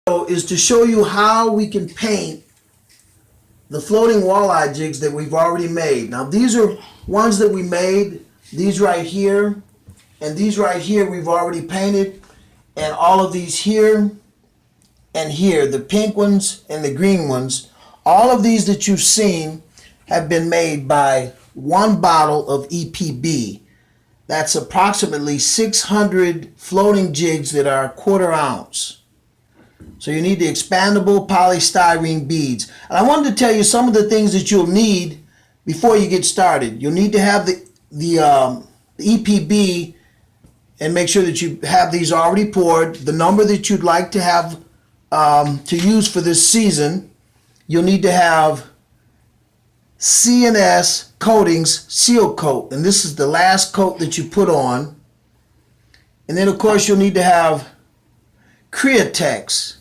Is to show you how we can paint the floating walleye jigs that we've already made. Now these are ones that we made, these right here, and these right here we've already painted, and all of these here and here, the pink ones and the green ones, all of these that you've seen have been made by one bottle of EPB. That's approximately 600 floating jigs that are a quarter ounce. So you need the expandable polystyrene beads. And I wanted to tell you some of the things that you'll need before you get started. You'll need to have the EPB, and make sure that you have these already poured, the number that you'd like to have to use for this season. You'll need to have C&S Coatings seal coat, and this is the last coat that you put on. And then of course you'll need to have Createx.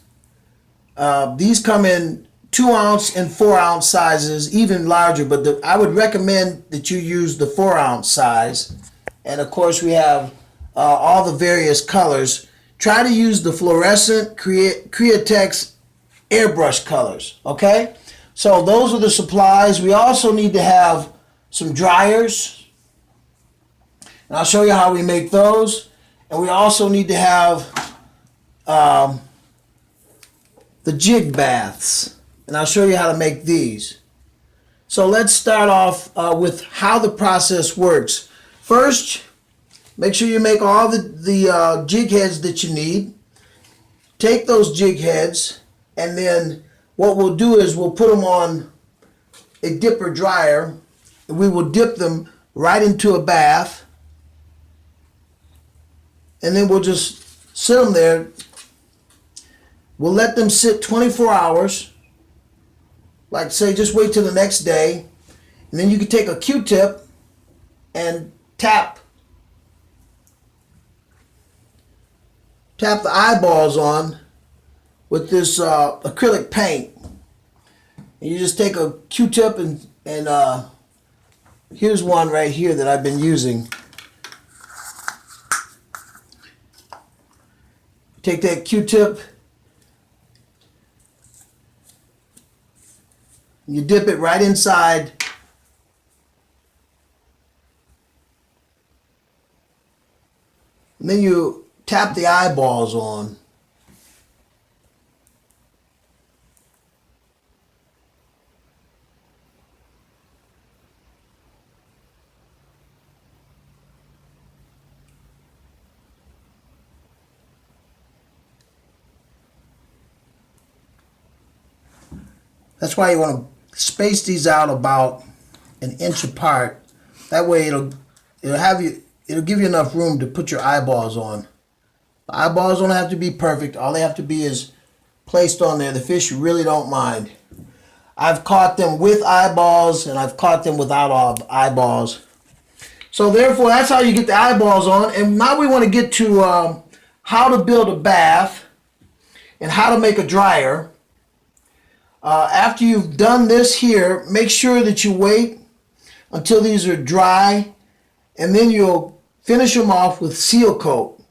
These come in 2 ounce and 4 ounce sizes, even larger, but I would recommend that you use the 4 ounce size. And of course we have all the various colors. Try to use the fluorescent Createx airbrush colors, okay? So those are the supplies. We also need to have some dryers, and I'll show you how we make those. And we also need to have the jig baths, and I'll show you how to make these. So let's start off with how the process works. First, make sure you make all the jig heads that you need. Take those jig heads, and then what we'll do is we'll put them on a dipper dryer, and we will dip them right into a bath, and then we'll just sit them there. We'll let them sit 24 hours. Like say, just wait till the next day. And then you can take a Q-tip and tap the eyeballs on with this acrylic paint. And you just take a Q-tip and here's one right here that I've been using. Take that Q-tip, you dip it right inside, and then you tap the eyeballs on. That's why you want to space these out about an inch apart. That way it'll give you enough room to put your eyeballs on. The eyeballs don't have to be perfect. All they have to be is placed on there. The fish really don't mind. I've caught them with eyeballs, and I've caught them without eyeballs. So therefore, that's how you get the eyeballs on. And now we want to get to how to build a bath and how to make a dryer. After you've done this here, make sure that you wait until these are dry, and then you'll finish them off with seal coat,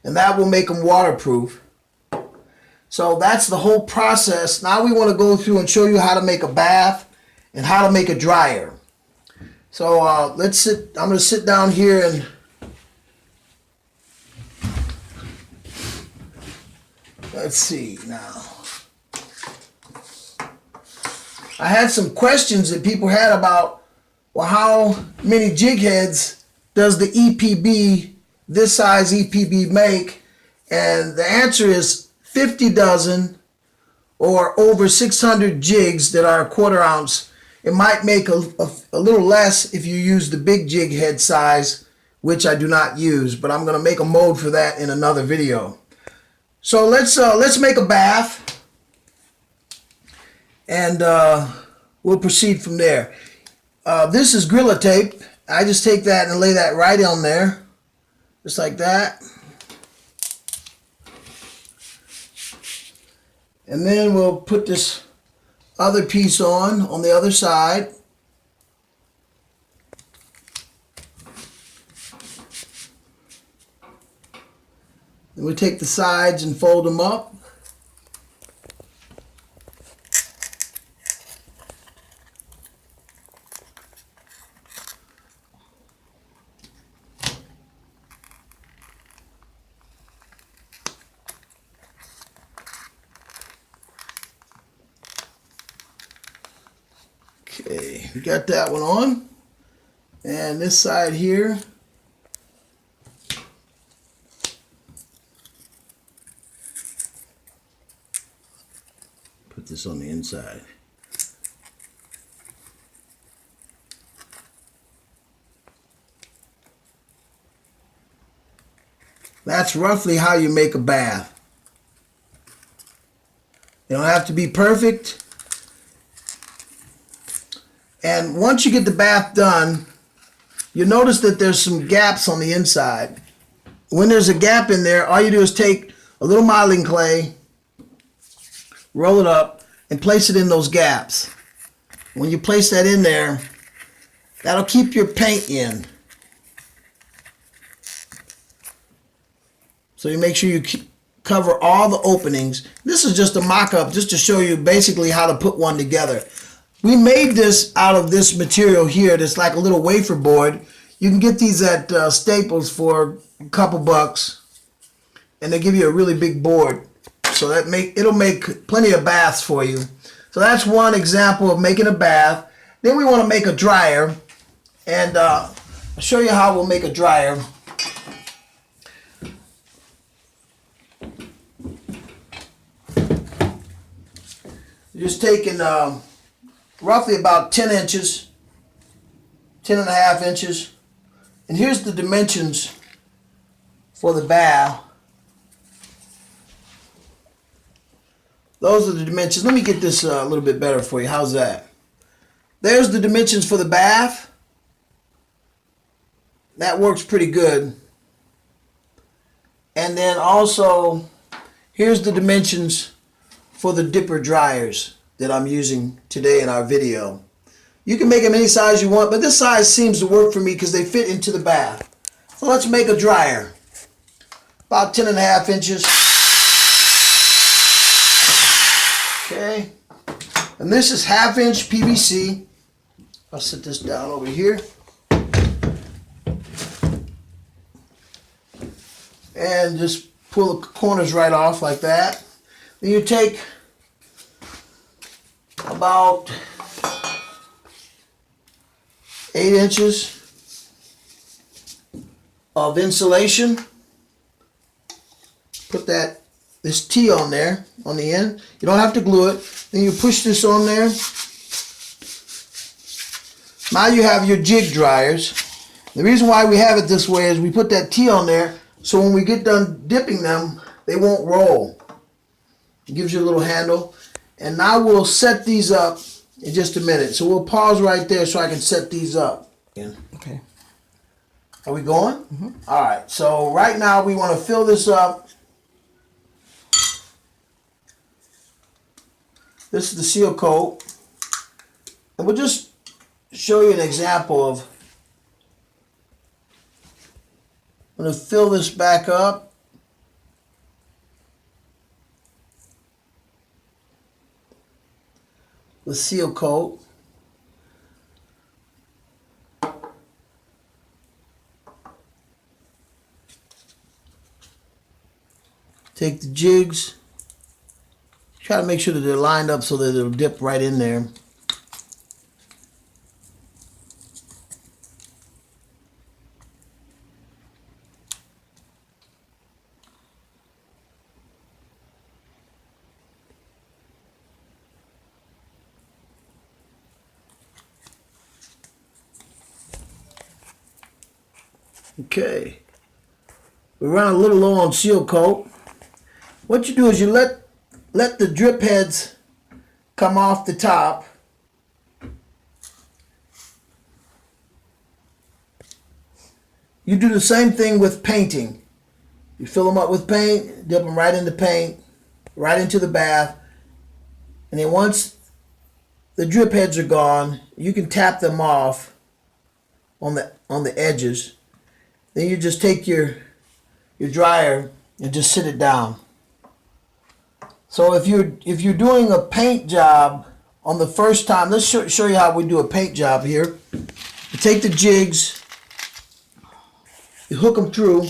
and that will make them waterproof. So that's the whole process. Now we want to go through and show you how to make a bath and how to make a dryer. So I'm going to sit down here and let's see now. I had some questions that people had about, well, how many jig heads does the EPB, this size EPB make? And the answer is 50 dozen or over 600 jigs that are a quarter ounce. It might make a little less if you use the big jig head size, which I do not use, but I'm going to make a mold for that in another video. So let's make a bath, and we'll proceed from there. This is Gorilla Tape. I just take that and lay that right on there, just like that. And then we'll put this other piece on the other side. Then we take the sides and fold them up. we got that one on. And this side here. Put this on the inside. That's roughly how you make a bath. You don't have to be perfect. And once you get the bath done, you'll notice that there's some gaps on the inside. When there's a gap in there, all you do is take a little modeling clay, roll it up, and place it in those gaps. When you place that in there, that'll keep your paint in. So you make sure you cover all the openings. This is just a mock-up just to show you basically how to put one together. We made this out of this material here that's like a little wafer board. You can get these at Staples for a couple bucks, and they give you a really big board. So that it'll make plenty of baths for you. So that's one example of making a bath. Then we want to make a dryer, and I'll show you how we'll make a dryer. Just taking roughly about 10 inches, 10 and a half inches. And here's the dimensions for the bath. Those are the dimensions. Let me get this a little bit better for you. How's that? There's the dimensions for the bath. That works pretty good. And then also, here's the dimensions for the dipper dryers that I'm using today in our video. You can make them any size you want, but this size seems to work for me because they fit into the bath. So let's make a dryer. About 10 and a half inches. Okay. And this is 1/2 inch PVC. I'll set this down over here. And just pull the corners right off like that. Then you take about 8 inches of insulation. Put this T on there, on the end. You don't have to glue it. Then you push this on there. Now you have your jig dryers. The reason why we have it this way is we put that T on there so when we get done dipping them, they won't roll. It gives you a little handle. And now we'll set these up in just a minute. So we'll pause right there so I can set these up. Okay. Are we going? Mm-hmm. All right. So right now we want to fill this up. This is the seal coat. And we'll just show you an example of, I'm going to fill this back up. With seal coat. Take the jigs. Try to make sure that they're lined up so that it'll dip right in there. Okay, we run a little low on seal coat. What you do is you let the drip heads come off the top. You do the same thing with painting. You fill them up with paint, dip them right into paint, right into the bath, and then once the drip heads are gone, you can tap them off on the edges. Then you just take your dryer and just sit it down. So if you're doing a paint job on the first time, let's show you how we do a paint job here. You take the jigs, you hook them through.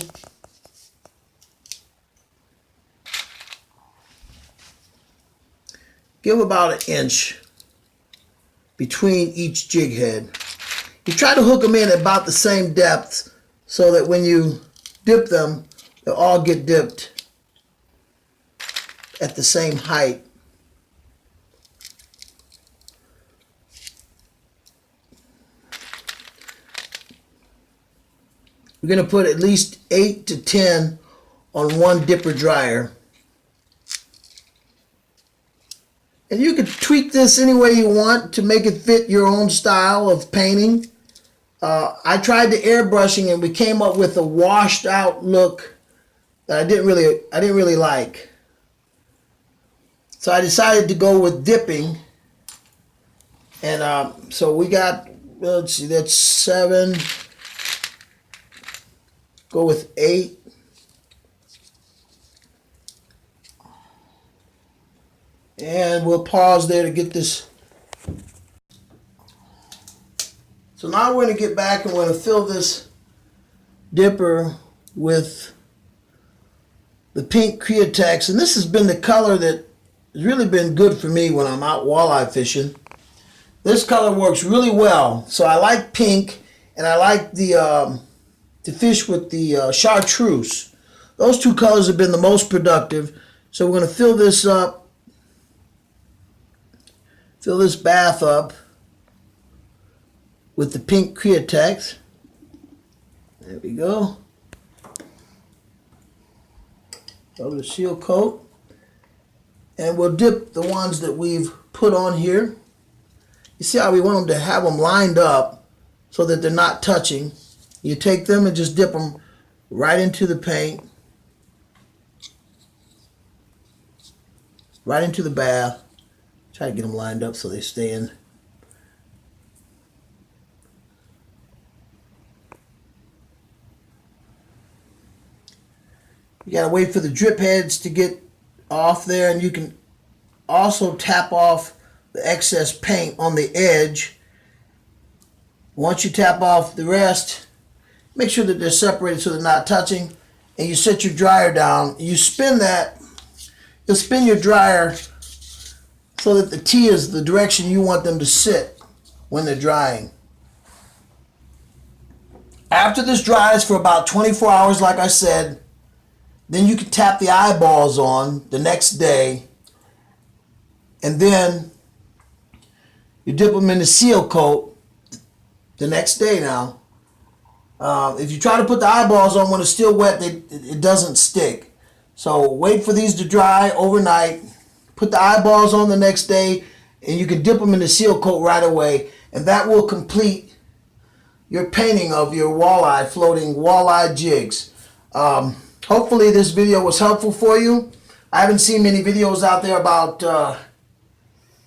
Give about 1 inch. between each jig head. You try to hook them in at about the same depth so that when you dip them, they'll all get dipped at the same height. We're going to put at least 8 to 10 on one dipper dryer. And you can tweak this any way you want to make it fit your own style of painting. I tried the airbrushing and we came up with a washed out look that I didn't really like. So I decided to go with dipping. And so we got, let's see, that's 7. Go with 8. And we'll pause there to get this. So now we're going to get back and we're going to fill this dipper with the pink Createx. And this has been the color that has really been good for me when I'm out walleye fishing. This color works really well. So I like pink, and I like the to fish with the chartreuse. Those two colors have been the most productive. So we're going to fill this up. Fill this bath up with the pink Createx. There we go. Over the seal coat. And we'll dip the ones that we've put on here. You see how we want them to have them lined up so that they're not touching. You take them and just dip them right into the paint. Right into the bath. Try to get them lined up so they stay in. You gotta wait for the drip heads to get off there, and you can also tap off the excess paint on the edge. Once you tap off the rest, make sure that they're separated so they're not touching, and you set your dryer down. You spin that, you'll spin your dryer so that the T is the direction you want them to sit when they're drying. After this dries for about 24 hours, like I said, then you can tap the eyeballs on the next day, and then you dip them in the seal coat the next day now. If you try to put the eyeballs on when it's still wet, it doesn't stick. So wait for these to dry overnight. Put the eyeballs on the next day, and you can dip them in the seal coat right away, and that will complete your painting of your walleye, floating walleye jigs. Hopefully this video was helpful for you. I haven't seen many videos out there about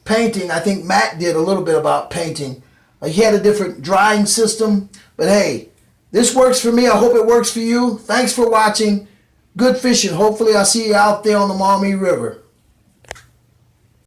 painting. I think Matt did a little bit about painting. He had a different drying system, but hey, this works for me. I hope it works for you. Thanks for watching. Good fishing. Hopefully I'll see you out there on the Maumee River.